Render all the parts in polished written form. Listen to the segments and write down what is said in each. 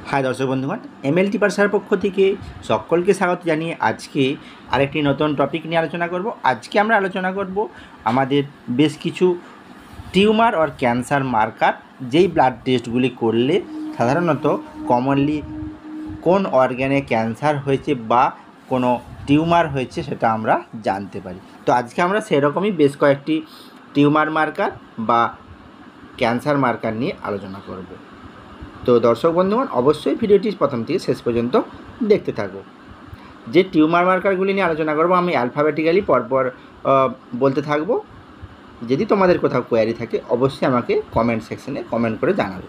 High দর্শক বন্ধুগণ, MLT পাঠশালার পক্ষ থেকে সকলকে স্বাগত জানিয়ে আজকে আরেকটি নতুন টপিক নিয়ে আলোচনা করব। আজকে আমরা আলোচনা করব আমাদের বেশ কিছু টিউমার আর ক্যান্সার মার্কার, যেই ব্লাড টেস্টগুলি করলে সাধারণত কমনলি কোন অর্গ্যানে ক্যান্সার হয়েছে বা কোনো টিউমার হয়েছে সেটা আমরা জানতে পারি। তো আজকে আমরা সেরকমই বেশ কয়েকটি টিউমার মার্কার বা ক্যান্সার মার্কার নিয়ে আলোচনা করব। তো দর্শক বন্ধুগণ, অবশ্যই ভিডিওটি প্রথম থেকে শেষ পর্যন্ত দেখতে থাকো। যে টিউমার মার্কারগুলি নিয়ে আলোচনা করব আমি অ্যালফাবেটিক্যালি পরপর বলতে থাকবো। যদি তোমাদের কোথাও কোয়ারি থাকে অবশ্যই আমাকে কমেন্ট সেকশনে কমেন্ট করে জানাবে।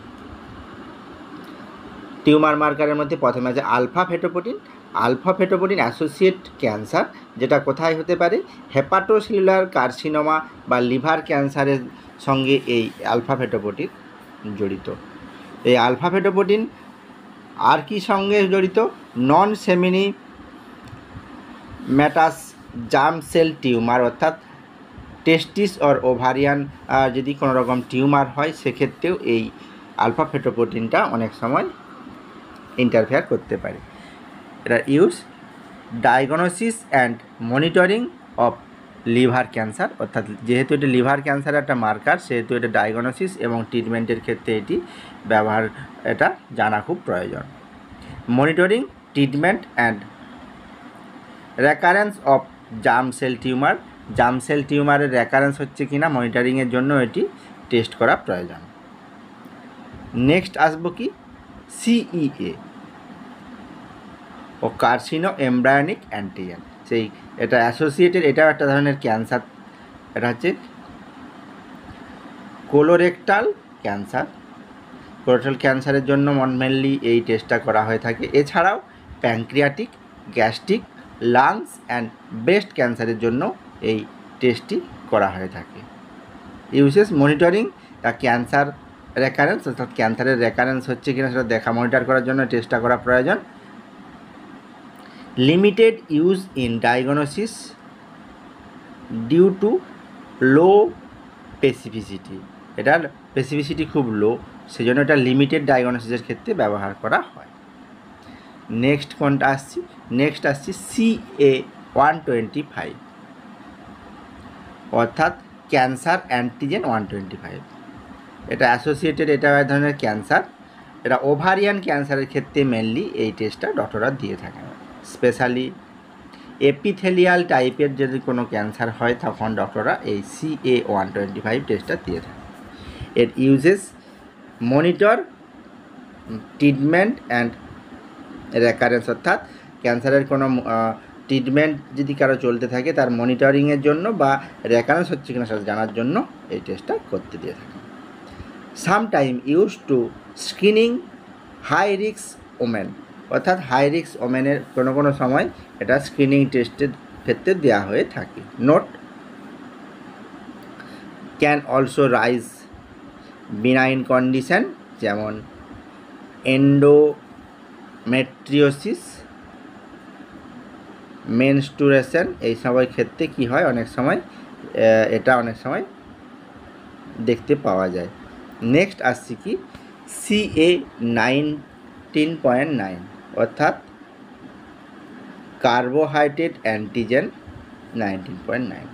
টিউমার মার্কারের মধ্যে প্রথমে আছে আলফা ফেটোপ্রোটিন। আলফা ফেটোপ্রোটিন অ্যাসোসিয়েট ক্যান্সার, যেটা কোথায় হতে পারে? হেপাটোসেলুলার কার্সিনোমা বা লিভার ক্যান্সারের সঙ্গে এই আলফা ফেটোপ্রোটিন জড়িত। এই আলফা ফেটোপ্রোটিন আর কি সঙ্গে জড়িত? নন সেমিনি ম্যাটাস জার্ম সেল টিউমার, অর্থাৎ টেস্টিস অর ওভারিয়ান যদি কোনো রকম টিউমার হয় সেক্ষেত্রেও এই আলফা ফেটোপ্রোটিনটা অনেক সময় ইন্টারফেয়ার করতে পারে। এটা use diagnosis and monitoring of liver cancer, অর্থাৎ যেহেতু এটা লিভার ক্যান্সার একটা মার্কার সেহেতু এটা ডায়াগনোসিস এবং ট্রিটমেন্টের ক্ষেত্রে এটি ব্যবহার এটা জানা খুব প্রয়োজন। Monitoring, treatment and recurrence of germ cell tumour, germ sell টিউমারের রেকারেন্স হচ্ছে কিনা মনিটরিংয়ের জন্য এটি টেস্ট করা প্রয়োজন। নেক্সট আসবো কি? সিইএ ও কার্সিনো এমব্রায়োনিক অ্যান্টিজেন। সেই এটা অ্যাসোসিয়েটেড, এটাও একটা ধরনের ক্যান্সার। এটা হচ্ছে কোলোরেক্টাল ক্যান্সার। কোলোরেক্টাল ক্যান্সারের জন্য মেনলি এই টেস্টটা করা হয়ে থাকে। এছাড়াও pancreatic, gastric, lungs and breast ক্যান্সারের জন্য এই টেস্টটি করা হয়ে থাকে। Uses monitoring the cancer recurrence, অর্থাৎ ক্যান্সারের রেকারেন্স হচ্ছে কিনা সেটা দেখা মনিটর করার জন্য টেস্টটা করা প্রয়োজন। Limited use in diagnosis due to low specificity, এটার স্পেসিফিসিটি খুব লো, সেজন্য এটা লিমিটেড ডায়াগনোসিসের ক্ষেত্রে ব্যবহার করা হয়। নেক্সট কোনটা আসছি? নেক্সট আসছি CA-125, অর্থাৎ ক্যান্সার অ্যান্টিজেন 125। এটা অ্যাসোসিয়েটেড, এটা এক ধরনের ক্যান্সার। এটা ওভারিয়ান ক্যান্সারের ক্ষেত্রে মেনলি এই টেস্টটা ডক্টররা দিয়ে থাকেন। স্পেশালি এপিথেলিয়াল টাইপের যদি কোনো ক্যান্সার হয় তখন ডক্টররা এই CA-125 টেস্টটা দিয়ে থাকে। এর uses monitor, treatment and recurrence, অর্থাৎ ক্যান্সারের কোনো ট্রিটমেন্ট যদি কারো চলতে থাকে তার মনিটরিংয়ের জন্য বা রেকারেন্স হচ্ছে কিনা সেটা জানার জন্য এই টেস্টটা করতে দিয়ে থাকে। Sometime use to screening high risk women, অর্থাৎ হাই রিস্ক ওমেনের কোনো সময় এটা স্ক্রিনিং টেস্টের ক্ষেত্রে দেওয়া হয়ে থাকে। Note, can also rise benign condition যেমন এন্ডোমেট্রিওসিস, মেনস্ট্রুয়েশন, এই সবাই ক্ষেত্রে কি হয় অনেক সময় এটা অনেক সময় দেখতে পাওয়া যায়। নেক্সট আসছি কি? CA-19.9, অর্থাৎ কার্বোহাইড্রেট অ্যান্টিজেন 19.9,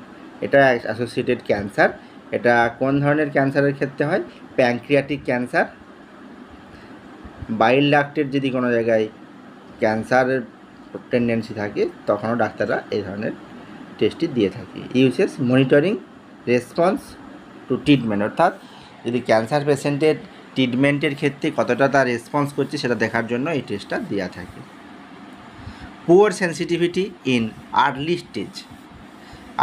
এটা অ্যাসোসিয়েটেড ক্যান্সার। এটা কোন ধরনের ক্যান্সারের ক্ষেত্রে হয়? প্যানক্রিয়াটিক ক্যান্সার, বাইল ডাক্টের যদি কোনো জায়গায় ক্যান্সারের টেন্ডেন্সি থাকে তখনও ডাক্তাররা এই ধরনের টেস্টটি দিয়ে থাকে। Uses monitoring response to treatment, অর্থাৎ যদি ক্যান্সার পেশেন্টের ট্রিটমেন্টের ক্ষেত্রে কতটা তার রেসপন্স করছে সেটা দেখার জন্য এই টেস্টটা দেওয়া থাকে। Poor sensitivity in early stage,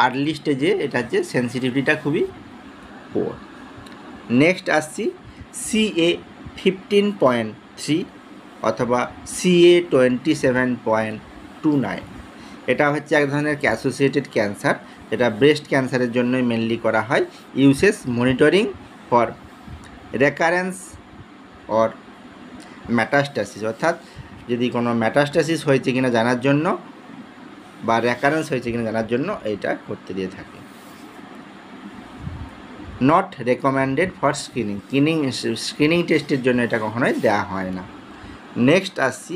early স্টেজে এটা হচ্ছে সেন্সিটিভিটিটা খুবই পুয়ার। নেক্সট আসছি CA-15.3 অথবা CA-27.29, এটা হচ্ছে এক ধরনের অ্যাসোসিয়েটেড ক্যান্সার, এটা ব্রেস্ট ক্যান্সারের জন্যই মেনলি করা হয়। Uses monitoring for recurrence or metastasis, অর্থাৎ যদি কোনো ম্যাটাস্টাসিস হয়েছে কিনা জানার জন্য বা রেকারেন্স হয়েছে কিনা জানার জন্য এইটা করতে দিয়ে থাকে। Not recommended for screening, screening টেস্টের জন্য এটা কখনোই দেওয়া হয় না। নেক্সট আসছি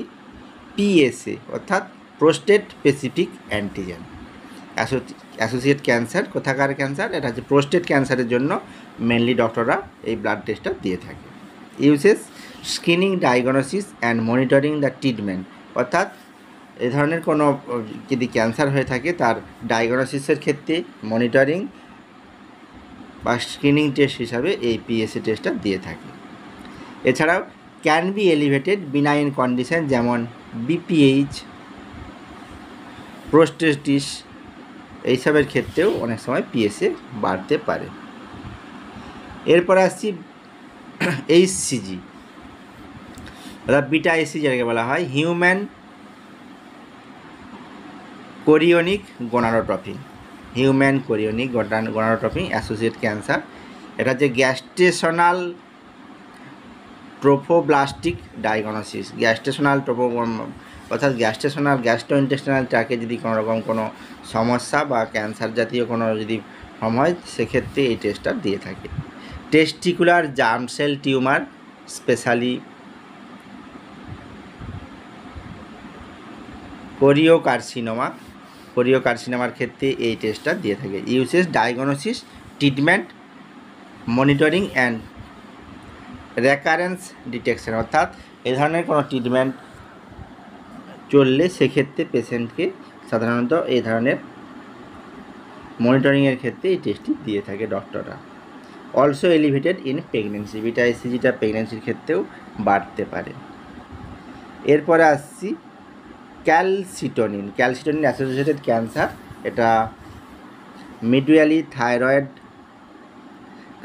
পিএসএ অর্থাৎ prostate specific antigen. Associate cancer কোথাকার ক্যান্সার? এটা হচ্ছে প্রোস্টেট ক্যান্সারের জন্য মেনলি ডক্টররা এই ব্লাড টেস্টটা দিয়ে থাকে। Uses screening, diagnosis and monitoring the treatment, অর্থাৎ এ ধরনের কোনো যদি ক্যান্সার হয়ে থাকে তার ডায়াগনোসিসের ক্ষেত্রে মনিটরিং বা স্ক্রিনিং টেস্ট হিসাবে এই পিএসএ টেস্টটা দিয়ে থাকে। এছাড়াও can be elevated benign condition যেমন বিপিএইচ, প্রোস্টেটিস, এইসবের ক্ষেত্রেও অনেক সময় পিএসএ বাড়তে পারে। এরপরে আসছি এইচসিজি, অর্থাৎ বিটা এসসি যাকে বলা হয় human chorionic gonadotropin. Human chorionic gonadotropin associate cancer. এটা হচ্ছে গ্যাস্ট্রেশনাল ট্রোফোব্লাস্টিক ডায়াগনোসিস। গ্যাস্ট্রেশনাল অর্থাৎ গ্যাস্ট্রোইন্টেস্টিনাল ট্র্যাকে যদি কোনো রকম কোনো সমস্যা বা ক্যান্সার জাতীয় কোনো যদি ফর্ম হয় সেক্ষেত্রে এই টেস্টটা দিয়ে থাকে। Testicular germ cell tumour, specially কোরিওকার্সিনোমার ক্ষেত্রে এই টেস্টটা দিয়ে থাকে। Uses diagnosis, treatment, monitoring and recurrence detection, অর্থাৎ এ ধরনের কোনো ট্রিটমেন্ট চললে সেক্ষেত্রে পেশেন্টকে সাধারণত এই ধরনের মনিটরিংয়ের ক্ষেত্রে এই টেস্টটি দিয়ে থাকে ডক্টররা। Also elevated in pregnancy, beta এসসিজিটা প্রেগনেন্সির ক্ষেত্রেও বাড়তে পারে। এরপরে আসছি ক্যালসিটোনিন অ্যাসোসিয়েটেড ক্যান্সার। এটা মিডুয়ালি থাইরয়েড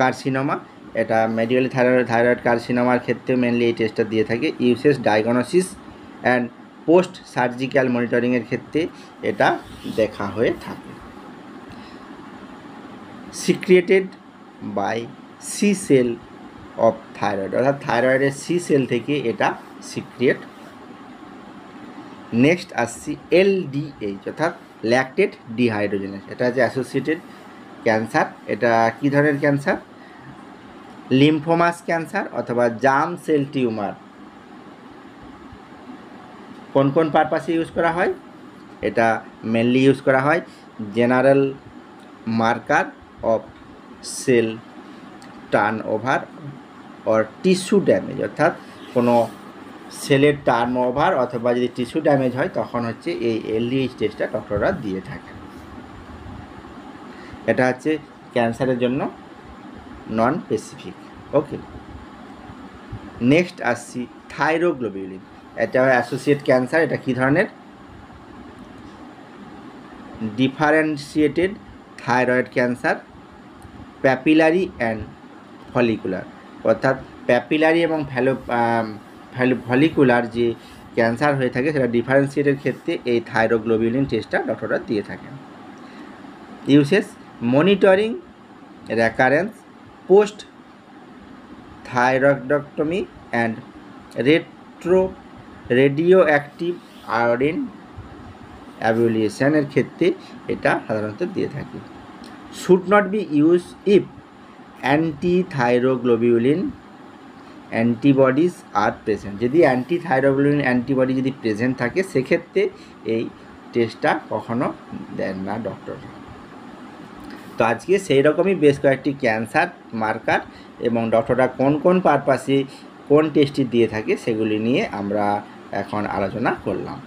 কার্সিনোমা। এটা মিডুয়ালি থাইরয়েড কার্সিনোমার ক্ষেত্রে মেনলি এই টেস্টটা দিয়ে থাকে। Uses diagnosis and post surgical মনিটরিংয়ের ক্ষেত্রে এটা দেখা হয়ে থাকে। Secreted by C cell of thyroid, অর্থাৎ থাইরয়েডের সি সেল থেকে এটা সিক্রিয়েট। নেক্সট আসছি এলডিএইচ, অর্থাৎ ল্যাকটেট ডিহাইড্রোজেনেস। এটা হচ্ছে অ্যাসোসিয়েটেড ক্যান্সার। এটা কী ধরনের ক্যান্সার? লিম্ফোমাস ক্যান্সার অথবা জার্ম সেল টিউমার। কোন কোন পারপাসে ইউজ করা হয়? এটা মেনলি ইউজ করা হয় general marker of cell turn over or tissue damage, অর্থাৎ কোনো সেলের টার্ন ওভার অথবা যদি টিস্যু ড্যামেজ হয় তখন হচ্ছে এই এলডিএইচ টেস্টটা ডক্টররা দিয়ে থাকেন। এটা হচ্ছে ক্যান্সারের জন্য নন স্পেসিফিক। ওকে, নেক্সট আসছি থাইরোগ্লোবিউলিন। এটা অ্যাসোসিয়েট ক্যান্সার। এটা কী ধরনের? Differentiated thyroid cancer, papillary and follicular, অর্থাৎ প্যাপিলারি এবং ফলিকুলার যে ক্যান্সার হয়ে থাকে সেটা ডিফারেন্সিয়েটের ক্ষেত্রে এই থাইরোগ্লোবিউলিন টেস্টটা ডক্টররা দিয়ে থাকেন। Uses monitoring, recurrence, post thyroidectomy and radio active iodine অ্যাভুলিয়েশনের ক্ষেত্রে এটা সাধারণত দিয়ে থাকে। Should not be use if antithyroglobulin antibodies are present. যদি অ্যান্টিথাইরোগ্লোবিউলিন অ্যান্টিবডি যদি প্রেজেন্ট থাকে সেক্ষেত্রে এই টেস্টটা কখনো দেন না ডক্টর। তো আজকে সেই রকমই বেশ কয়েকটি ক্যান্সার মার্কার এবং ডক্টররা কোন কোন পারপাসে কোন টেস্টটি দিয়ে থাকে সেগুলি নিয়ে আমরা এখন আলোচনা করলাম।